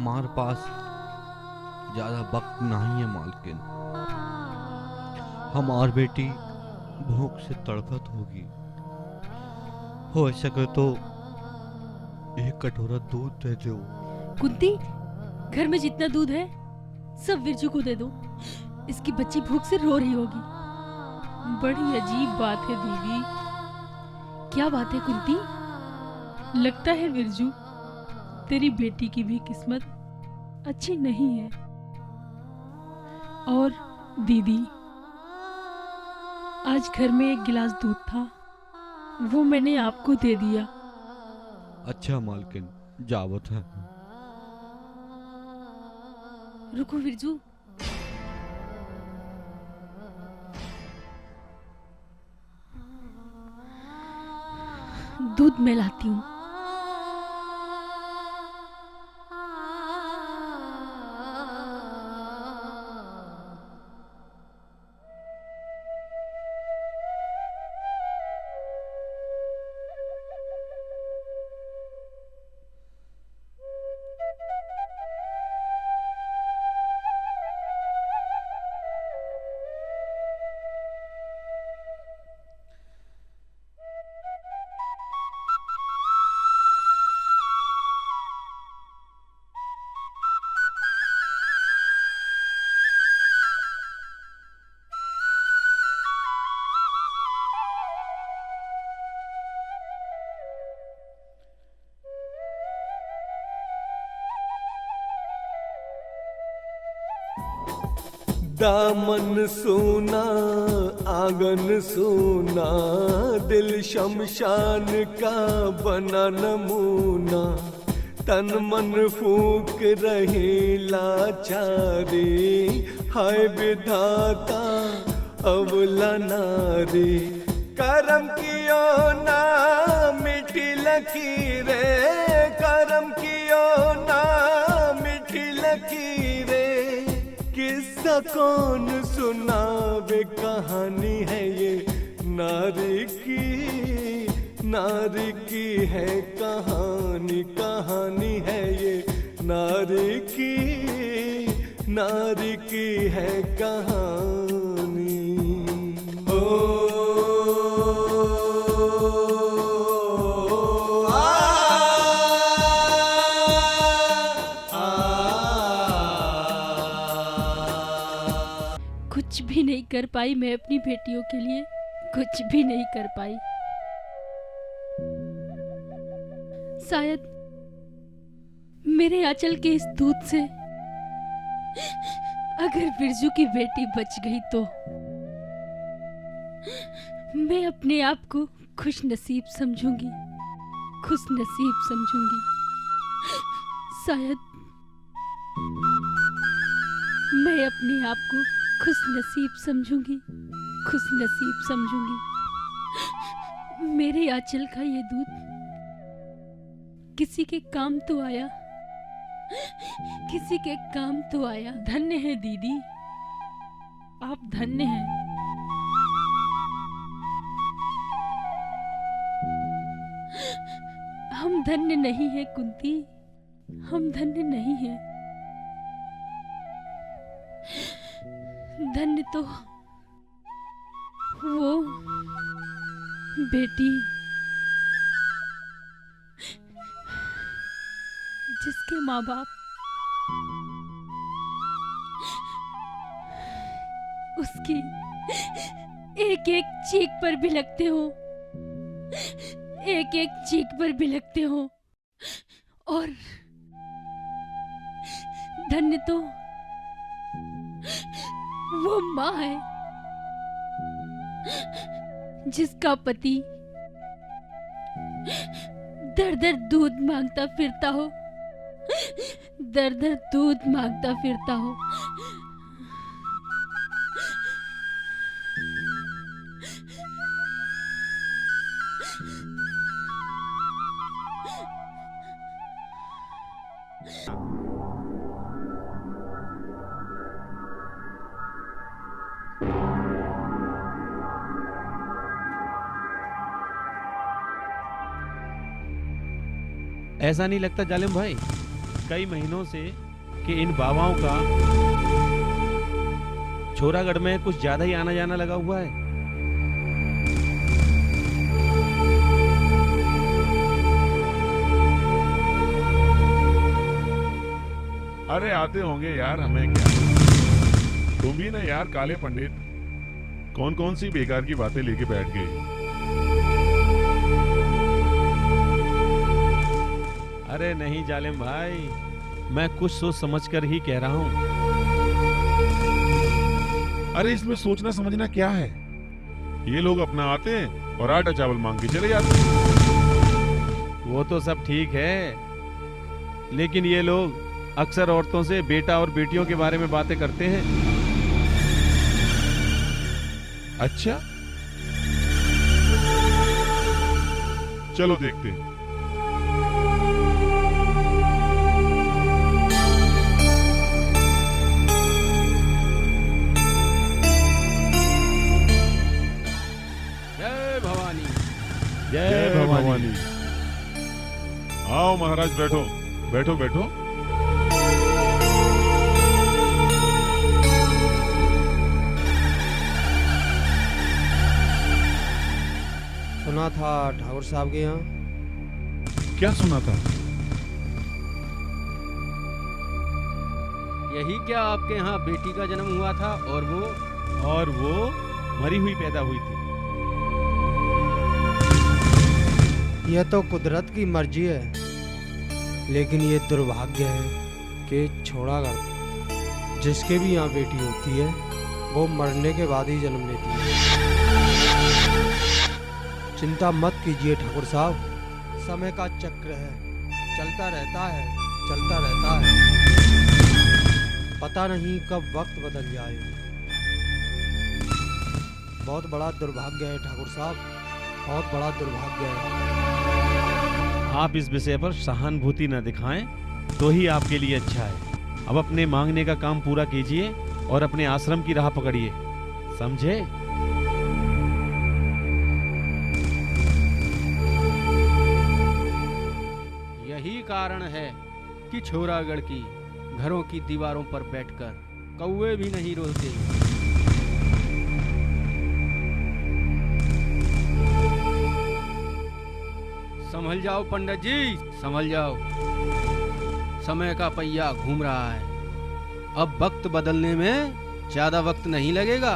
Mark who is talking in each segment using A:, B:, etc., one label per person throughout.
A: हमारे पास ज्यादा वक्त नहीं है मालकिन। हमारी बेटी भूख से तड़पत होगी। हो सके तो एक कटोरा दूध दे दो।
B: कुंती, घर में जितना दूध है सब विरजू को दे दो। इसकी बच्ची भूख से रो रही होगी। बड़ी अजीब बात है दीदी। क्या बात है कुंती? लगता है विरजू तेरी बेटी की भी किस्मत अच्छी नहीं है। और दीदी, आज घर में एक गिलास दूध था, वो मैंने आपको दे दिया।
A: अच्छा मालकिन, जावत है।
B: रुको विरजू, दूध मैं लाती हूँ।
C: दामन सोना आंगन सोना, दिल शमशान का बना नमूना। तन मन फूक रहे लाचारी, हाय विधाता अवला नारी। करम कियो ना मिठी लकीरे, करम कियो ना मिठी लकीरे। किस्सा कौन सुनावे, कहानी है ये नारी की, नारी की है कहानी। कहानी है ये नारी की, नारी की है कहानी। ओ
B: कुछ भी नहीं कर पाई मैं अपनी बेटियों के लिए, कुछ भी नहीं कर पाई। शायद मेरे आंचल के इस दूध से अगर बिरजू की बेटी बच गई तो मैं अपने आप को खुश नसीब समझूंगी, खुश नसीब समझूंगी। शायद मैं अपने आप को खुश नसीब समझूंगी, खुश नसीब समझूंगी। मेरे आंचल का ये दूध किसी के काम तो आया, किसी के काम तो आया। धन्य है दीदी, आप धन्य हैं। हम धन्य नहीं हैं कुंती, हम धन्य नहीं हैं। धन्य तो वो बेटी जिसके माँ बाप उसकी एक एक चीख पर बिलखते हो, एक एक चीख पर बिलखते हो। और धन्य तो वो माँ है जिसका पति दर दर दूध मांगता फिरता हो, दर दर दूध मांगता फिरता हो।
A: ऐसा नहीं लगता जालिम भाई
D: कई महीनों से कि इन बाबाओं का छोरागढ़ में कुछ ज्यादा ही आना जाना लगा हुआ है।
E: अरे आते होंगे यार, हमें क्या। तुम भी ना यार काले पंडित, कौन कौन सी बेकार की बातें लेके बैठ गए।
D: अरे नहीं जालिम भाई, मैं कुछ सोच समझ कर ही कह रहा हूँ।
E: अरे इसमें सोचना समझना क्या है। ये लोग अपना आते हैं और आटा चावल मांग के चले जाते हैं।
D: वो तो सब ठीक है, लेकिन ये लोग अक्सर औरतों से बेटा और बेटियों के बारे में बातें करते हैं।
E: अच्छा, चलो देखते हैं।
D: जय भवानी।
E: जय भवानी। आओ महाराज, बैठो बैठो बैठो।
F: सुना था ठाकुर साहब के यहाँ।
E: क्या सुना था?
D: यही क्या आपके यहाँ बेटी का जन्म हुआ था और वो मरी हुई पैदा हुई थी।
F: यह तो कुदरत की मर्जी है, लेकिन ये दुर्भाग्य है कि छोड़ागढ़ जिसके भी यहाँ बेटी होती है वो मरने के बाद ही जन्म लेती है। चिंता मत कीजिए ठाकुर साहब, समय का चक्र है, चलता रहता है, चलता रहता है। पता नहीं कब वक्त बदल जाए। बहुत बड़ा दुर्भाग्य है ठाकुर साहब, बहुत बड़ा दुर्भाग्य है।
D: आप इस विषय पर सहानुभूति न दिखाएं तो ही आपके लिए अच्छा है। अब अपने मांगने का काम पूरा कीजिए और अपने आश्रम की राह पकड़िए, समझे? यही कारण है कि छोरागढ़ की घरों की दीवारों पर बैठकर कौवे भी नहीं रोते। संभल जाओ पंडित जी, संभल जाओ। समय का पहिया घूम रहा है, अब वक्त बदलने में ज्यादा वक्त नहीं लगेगा।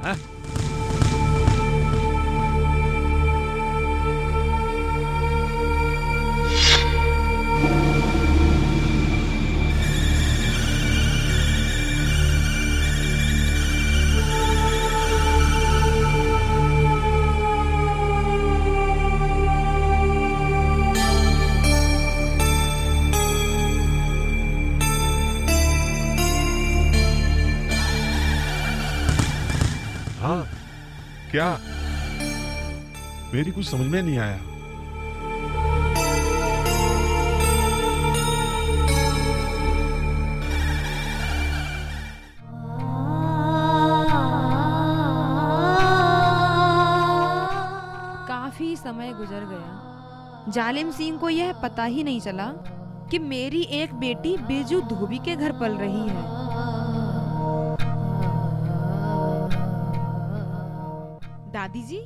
D: हाँ?
E: हाँ, क्या? मेरी कुछ समझ में नहीं आया।
G: काफी समय गुजर गया, जालिम सिंह को यह पता ही नहीं चला कि मेरी एक बेटी बेजू धोबी के घर पल रही है। दादी जी,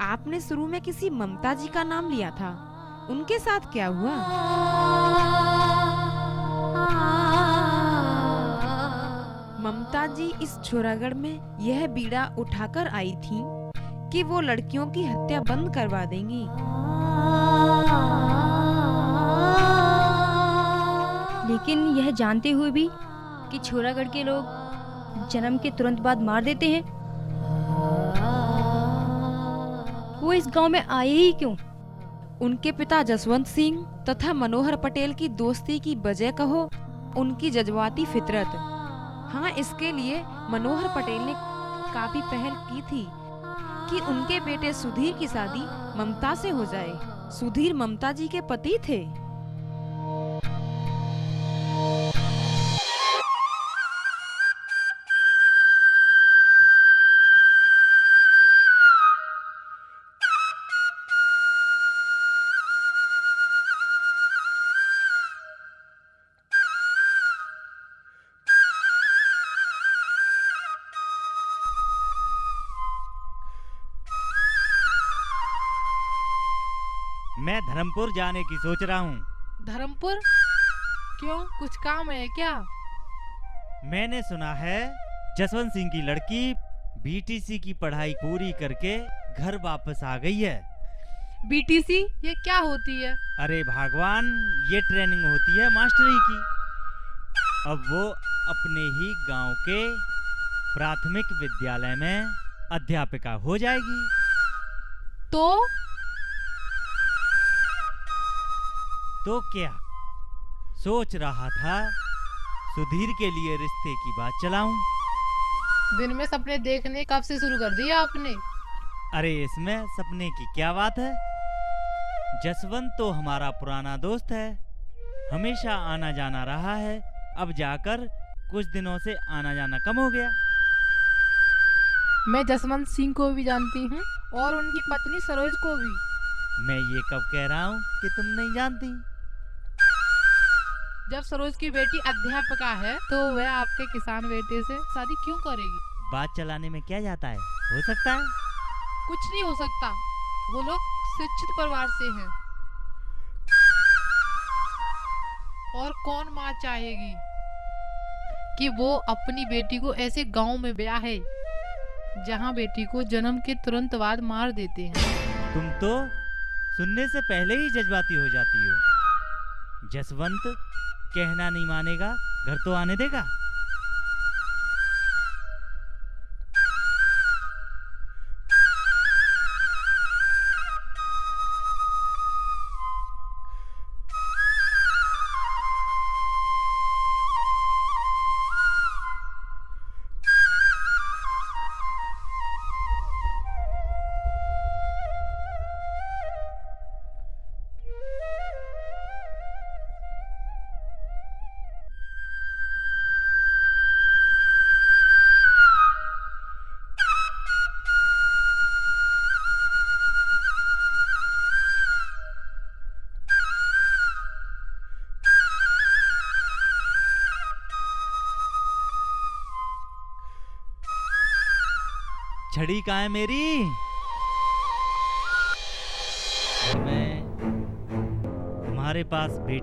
G: आपने शुरू में किसी ममता जी का नाम लिया था, उनके साथ क्या हुआ? ममता जी इस छोरागढ़ में यह बीड़ा उठाकर आई थी कि वो लड़कियों की हत्या बंद करवा देंगी।
H: लेकिन यह जानते हुए भी कि छोरागढ़ के लोग जन्म के तुरंत बाद मार देते हैं, वो इस गांव में आए ही क्यों?
G: उनके पिता जसवंत सिंह तथा मनोहर पटेल की दोस्ती की वजह कहो, उनकी जज्बाती फितरत। हाँ, इसके लिए मनोहर पटेल ने काफी पहल की थी कि उनके बेटे सुधीर की शादी ममता से हो जाए। सुधीर ममता जी के पति थे।
I: मैं धर्मपुर जाने की सोच रहा हूँ।
J: धर्मपुर? क्यों, कुछ काम है क्या?
I: मैंने सुना है जसवंत सिंह की लड़की बीटीसी की पढ़ाई पूरी करके घर वापस आ गई है।
J: बीटीसी ये क्या होती है?
I: अरे भगवान, ये ट्रेनिंग होती है मास्टरी की। अब वो अपने ही गांव के प्राथमिक विद्यालय में अध्यापिका हो जाएगी। तो क्या, सोच रहा था सुधीर के लिए रिश्ते की बात चलाऊं।
J: दिन में सपने देखने कब से शुरू कर दिया आपने?
I: अरे इसमें सपने की क्या बात है, जसवंत तो हमारा पुराना दोस्त है, हमेशा आना जाना रहा है। अब जाकर कुछ दिनों से आना जाना कम हो गया।
J: मैं जसवंत सिंह को भी जानती हूँ और उनकी पत्नी सरोज को भी।
I: मैं ये कब कह रहा हूँ कि तुम नहीं जानती?
J: जब सरोज की बेटी अध्यापिका है तो वह आपके किसान बेटे से शादी क्यों करेगी?
I: बात चलाने में क्या जाता है, हो सकता है।
J: कुछ नहीं हो सकता, वो लोग शिक्षित परिवार से हैं। और कौन माँ चाहेगी कि वो अपनी बेटी को ऐसे गांव में ब्याहे जहां बेटी को जन्म के तुरंत बाद मार देते हैं।
I: तुम तो सुनने से पहले ही जज्बाती हो जाती हो। जसवंत कहना नहीं मानेगा, घर तो आने देगा। छड़ी कहाँ है मेरी? मैं तुम्हारे पास बेटी